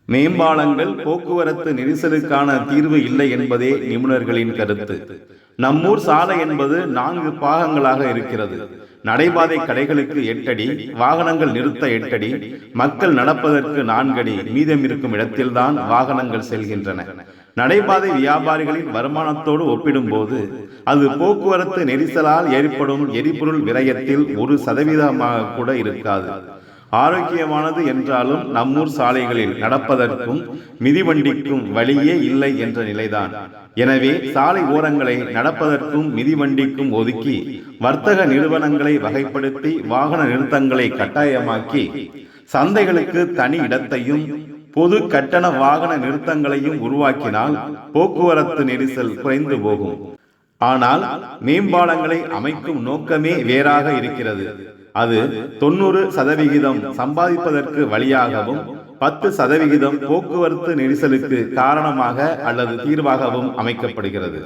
மேம்பாலங்கள் போக்குவரத்து நெரிசலுக்கான தீர்வு இல்லை என்பதே நிபுணர்களின் கருத்து. நம்மூர் சாலை என்பது 4 பாகங்களாக இருக்கிறது. நடைபாதை கடைகளுக்கு 8 அடி, வாகனங்கள் நிறுத்த 8 அடி, மக்கள் நடப்பதற்கு 4 அடி மீதம் இருக்கும் இடத்தில்தான் வாகனங்கள் செல்கின்றன. நடைபாதை வியாபாரிகளின் வருமானத்தோடு ஒப்பிடும்போது அது போக்குவரத்து நெரிசலால் ஏற்படும் எரிபொருள் விரயத்தில் 1% கூட இருக்காது. ஆரோக்கியமானது என்றாலும் நம்மூர் சாலைகளில் நடப்பதற்கும் மிதிவண்டிக்கும் வழியே இல்லை என்ற நிலைதான். எனவே சாலை ஓரங்களை நடப்பதற்கும் மிதிவண்டிக்கும் ஒதுக்கி வர்த்தக நிறுவனங்களை வகைப்படுத்தி வாகன நிறுத்தங்களை கட்டாயமாக்கி சந்தைகளுக்கு தனி இடத்தையும் பொது கட்டண வாகன நிறுத்தங்களையும் உருவாக்கினால் போக்குவரத்து நெரிசல் குறைந்து போகும். ஆனால் மேம்பாலங்களை அமைக்கும் நோக்கமே வேறாக இருக்கிறது. அது 90% சம்பாதிப்பதற்கு வழியாகவும் 10% போக்குவரத்து நெரிசலுக்கு காரணமாக அல்லது தீர்வாகவும் அமைக்கப்படுகிறது.